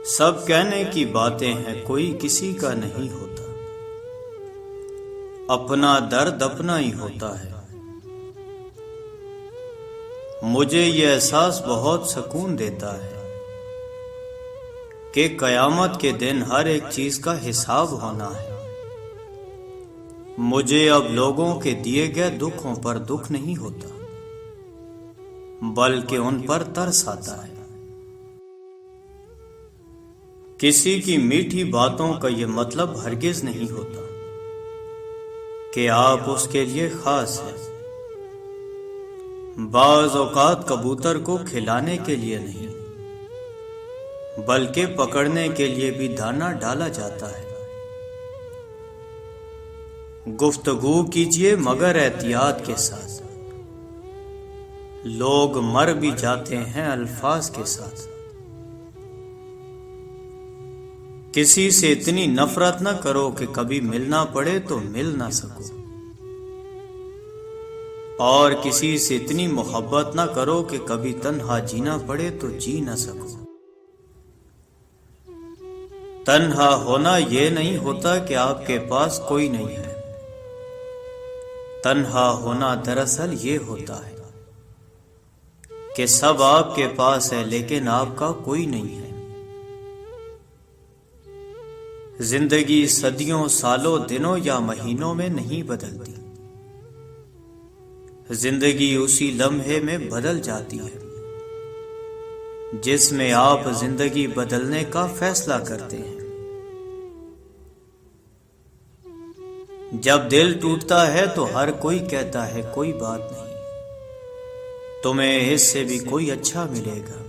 سب کہنے کی باتیں ہیں، کوئی کسی کا نہیں ہوتا، اپنا درد اپنا ہی ہوتا ہے۔ مجھے یہ احساس بہت سکون دیتا ہے کہ قیامت کے دن ہر ایک چیز کا حساب ہونا ہے۔ مجھے اب لوگوں کے دیے گئے دکھوں پر دکھ نہیں ہوتا، بلکہ ان پر ترس آتا ہے۔ کسی کی میٹھی باتوں کا یہ مطلب ہرگز نہیں ہوتا کہ آپ اس کے لیے خاص ہیں۔ بعض اوقات کبوتر کو کھلانے کے لیے نہیں، بلکہ پکڑنے کے لیے بھی دانہ ڈالا جاتا ہے۔ گفتگو کیجیے مگر احتیاط کے ساتھ، لوگ مر بھی جاتے ہیں الفاظ کے ساتھ۔ کسی سے اتنی نفرت نہ کرو کہ کبھی ملنا پڑے تو مل نہ سکو، اور کسی سے اتنی محبت نہ کرو کہ کبھی تنہا جینا پڑے تو جی نہ سکو۔ تنہا ہونا یہ نہیں ہوتا کہ آپ کے پاس کوئی نہیں ہے، تنہا ہونا دراصل یہ ہوتا ہے کہ سب آپ کے پاس ہے لیکن آپ کا کوئی نہیں ہے۔ زندگی صدیوں، سالوں، دنوں یا مہینوں میں نہیں بدلتی، زندگی اسی لمحے میں بدل جاتی ہے جس میں آپ زندگی بدلنے کا فیصلہ کرتے ہیں۔ جب دل ٹوٹتا ہے تو ہر کوئی کہتا ہے کوئی بات نہیں، تمہیں اس سے بھی کوئی اچھا ملے گا،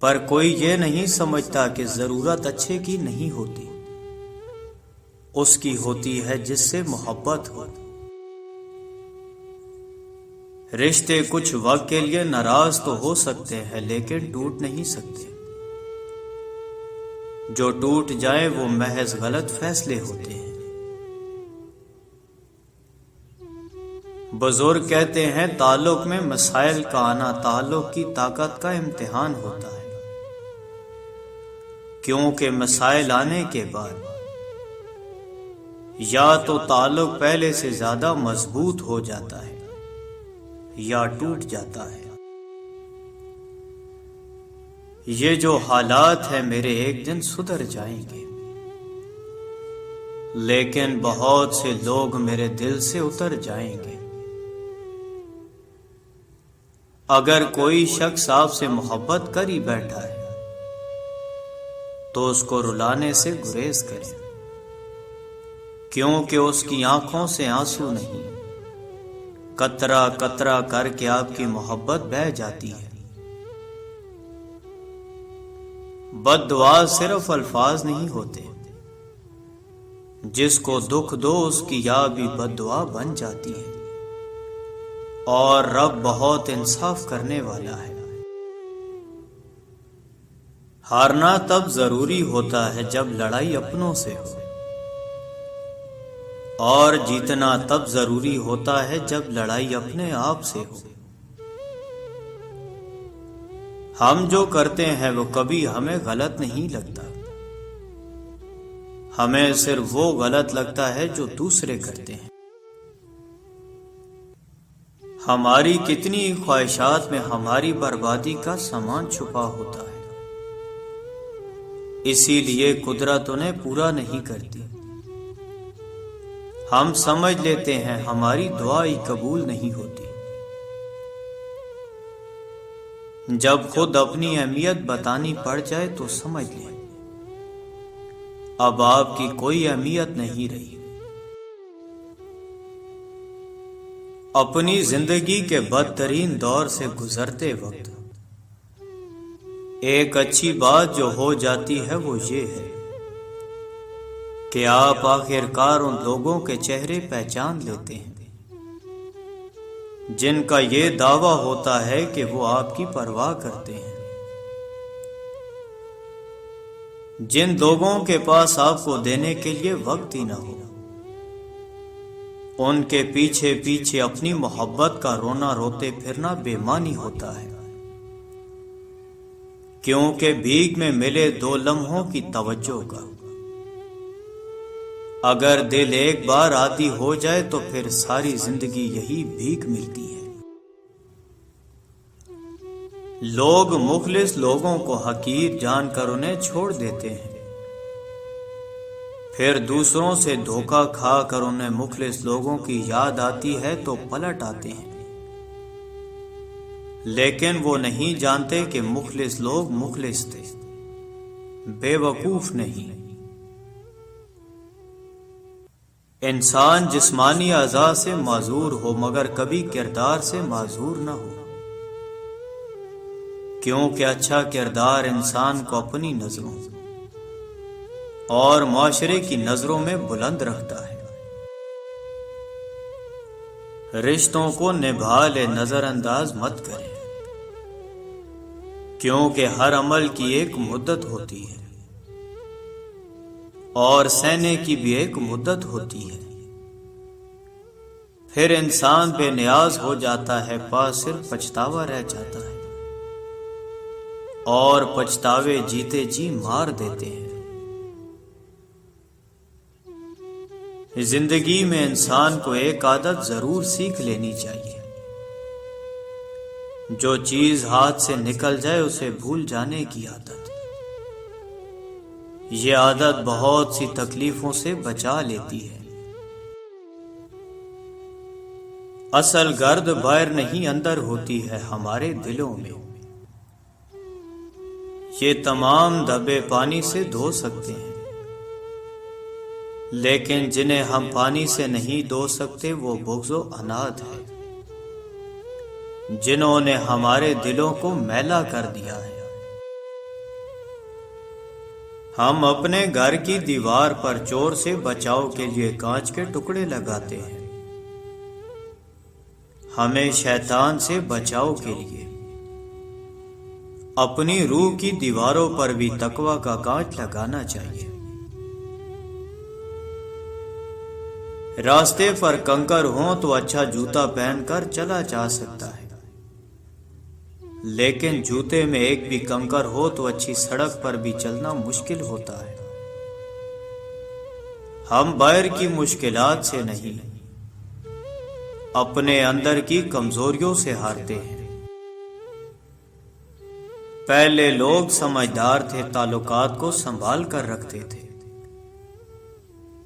پر کوئی یہ نہیں سمجھتا کہ ضرورت اچھے کی نہیں ہوتی، اس کی ہوتی ہے جس سے محبت ہو۔ رشتے کچھ وقت کے لیے ناراض تو ہو سکتے ہیں لیکن ٹوٹ نہیں سکتے۔ جو ٹوٹ جائیں وہ محض غلط فیصلے ہوتے ہیں۔ بزرگ کہتے ہیں تعلق میں مسائل کا آنا تعلق کی طاقت کا امتحان ہوتا ہے، کیونکہ مسائل آنے کے بعد یا تو تعلق پہلے سے زیادہ مضبوط ہو جاتا ہے یا ٹوٹ جاتا ہے۔ یہ جو حالات ہیں میرے ایک دن سدھر جائیں گے، لیکن بہت سے لوگ میرے دل سے اتر جائیں گے۔ اگر کوئی شخص آپ سے محبت کر ہی بیٹھا ہے تو اس کو رلانے سے گریز کریں، کیونکہ اس کی آنکھوں سے آنسو نہیں، قطرہ قطرہ کر کے آپ کی محبت بہہ جاتی ہے۔ بد دعا صرف الفاظ نہیں ہوتے، جس کو دکھ دو اس کی یا بھی بد دعا بن جاتی ہے، اور رب بہت انصاف کرنے والا ہے۔ ہارنا تب ضروری ہوتا ہے جب لڑائی اپنوں سے ہو، اور جیتنا تب ضروری ہوتا ہے جب لڑائی اپنے آپ سے ہو۔ ہم جو کرتے ہیں وہ کبھی ہمیں غلط نہیں لگتا، ہمیں صرف وہ غلط لگتا ہے جو دوسرے کرتے ہیں۔ ہماری کتنی خواہشات میں ہماری بربادی کا سامان چھپا ہوتا ہے، اسی لیے قدرت انہیں پورا نہیں کرتی۔ ہم سمجھ لیتے ہیں ہماری دعا ہی قبول نہیں ہوتی، جب خود اپنی اہمیت بتانی پڑ جائے تو سمجھ لیں اب آپ کی کوئی اہمیت نہیں رہی۔ اپنی زندگی کے بدترین دور سے گزرتے وقت ایک اچھی بات جو ہو جاتی ہے وہ یہ ہے کہ آپ آخرکار ان لوگوں کے چہرے پہچان لیتے ہیں جن کا یہ دعویٰ ہوتا ہے کہ وہ آپ کی پرواہ کرتے ہیں۔ جن لوگوں کے پاس آپ کو دینے کے لیے وقت ہی نہ ہو، ان کے پیچھے پیچھے اپنی محبت کا رونا روتے پھرنا بے معنی ہوتا ہے، کیونکہ بھیک میں ملے 2 لمحوں کی توجہ کا۔ اگر دل ایک بار عادی ہو جائے تو پھر ساری زندگی یہی بھیک ملتی ہے۔ لوگ مخلص لوگوں کو حقیر جان کر انہیں چھوڑ دیتے ہیں، پھر دوسروں سے دھوکہ کھا کر انہیں مخلص لوگوں کی یاد آتی ہے تو پلٹ آتے ہیں، لیکن وہ نہیں جانتے کہ مخلص لوگ مخلص تھے، بے وقوف نہیں۔ انسان جسمانی اعضاء سے معذور ہو مگر کبھی کردار سے معذور نہ ہو، کیونکہ اچھا کردار انسان کو اپنی نظروں اور معاشرے کی نظروں میں بلند رکھتا ہے۔ رشتوں کو نبھا لے، نظر انداز مت کرے، کیونکہ ہر عمل کی ایک مدت ہوتی ہے اور سہنے کی بھی ایک مدت ہوتی ہے۔ پھر انسان بے نیاز ہو جاتا ہے، پاس صرف پچھتاوا رہ جاتا ہے، اور پچھتاوے جیتے جی مار دیتے ہیں۔ زندگی میں انسان کو ایک عادت ضرور سیکھ لینی چاہیے، جو چیز ہاتھ سے نکل جائے اسے بھول جانے کی عادت۔ یہ عادت بہت سی تکلیفوں سے بچا لیتی ہے۔ اصل گرد باہر نہیں اندر ہوتی ہے، ہمارے دلوں میں۔ یہ تمام دھبے پانی سے دھو سکتے ہیں، لیکن جنہیں ہم پانی سے نہیں دھو سکتے وہ بغض و عناد ہے، جنہوں نے ہمارے دلوں کو میلا کر دیا ہے۔ ہم اپنے گھر کی دیوار پر چور سے بچاؤ کے لیے کانچ کے ٹکڑے لگاتے ہیں، ہمیں شیطان سے بچاؤ کے لیے اپنی روح کی دیواروں پر بھی تقوی کا کانچ لگانا چاہیے۔ راستے پر کنکر ہوں تو اچھا جوتا پہن کر چلا جا سکتا ہے، لیکن جوتے میں ایک بھی کنکر ہو تو اچھی سڑک پر بھی چلنا مشکل ہوتا ہے۔ ہم باہر کی مشکلات سے نہیں، اپنے اندر کی کمزوریوں سے ہارتے ہیں۔ پہلے لوگ سمجھدار تھے، تعلقات کو سنبھال کر رکھتے تھے،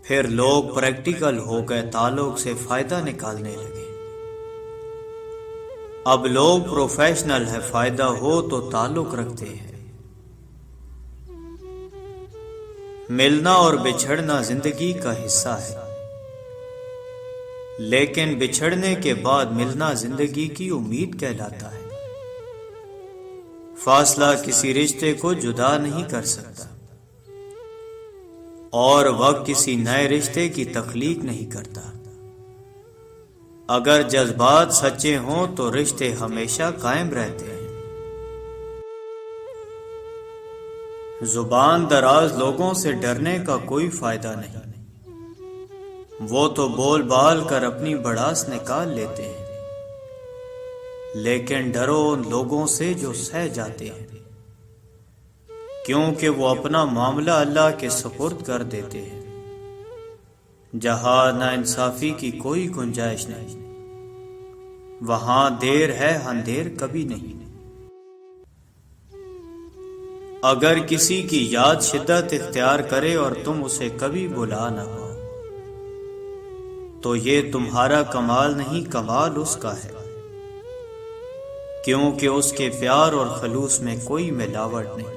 پھر لوگ پریکٹیکل ہو گئے، تعلق سے فائدہ نکالنے لگے۔ اب لوگ پروفیشنل ہے، فائدہ ہو تو تعلق رکھتے ہیں۔ ملنا اور بچھڑنا زندگی کا حصہ ہے، لیکن بچھڑنے کے بعد ملنا زندگی کی امید کہلاتا ہے۔ فاصلہ کسی رشتے کو جدا نہیں کر سکتا، اور وقت کسی نئے رشتے کی تخلیق نہیں کرتا۔ اگر جذبات سچے ہوں تو رشتے ہمیشہ قائم رہتے ہیں۔ زبان دراز لوگوں سے ڈرنے کا کوئی فائدہ نہیں، وہ تو بول بال کر اپنی بڑاس نکال لیتے ہیں، لیکن ڈرو ان لوگوں سے جو سہ جاتے ہیں، کیونکہ وہ اپنا معاملہ اللہ کے سپرد کر دیتے ہیں۔ جہاں ناانصافی کی کوئی گنجائش نہیں، وہاں دیر ہے اندھیر کبھی نہیں۔ اگر کسی کی یاد شدت اختیار کرے اور تم اسے کبھی بلا نہ پاؤ تو یہ تمہارا کمال نہیں، کمال اس کا ہے، کیونکہ اس کے پیار اور خلوص میں کوئی ملاوٹ نہیں۔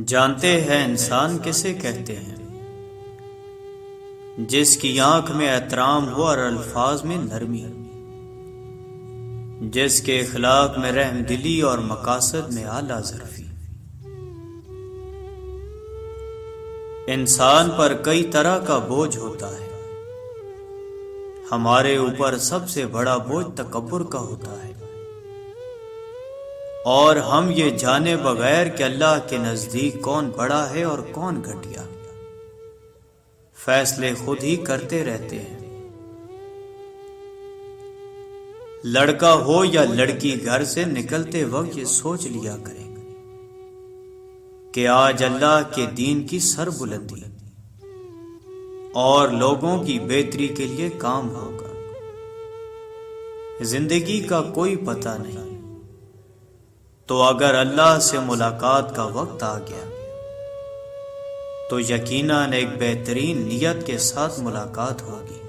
جانتے ہیں انسان کسے کہتے ہیں؟ جس کی آنکھ میں احترام ہو اور الفاظ میں نرمی، جس کے اخلاق میں رحم دلی اور مقاصد میں اعلیٰ ظرفی۔ انسان پر کئی طرح کا بوجھ ہوتا ہے، ہمارے اوپر سب سے بڑا بوجھ تکبر کا ہوتا ہے، اور ہم یہ جانے بغیر کہ اللہ کے نزدیک کون بڑا ہے اور کون گھٹیا، فیصلے خود ہی کرتے رہتے ہیں۔ لڑکا ہو یا لڑکی گھر سے نکلتے وقت یہ سوچ لیا کریں کہ آج اللہ کے دین کی سر بلندی اور لوگوں کی بہتری کے لیے کام ہوگا۔ زندگی کا کوئی پتہ نہیں، تو اگر اللہ سے ملاقات کا وقت آ گیا تو یقیناً ایک بہترین نیت کے ساتھ ملاقات ہوگی۔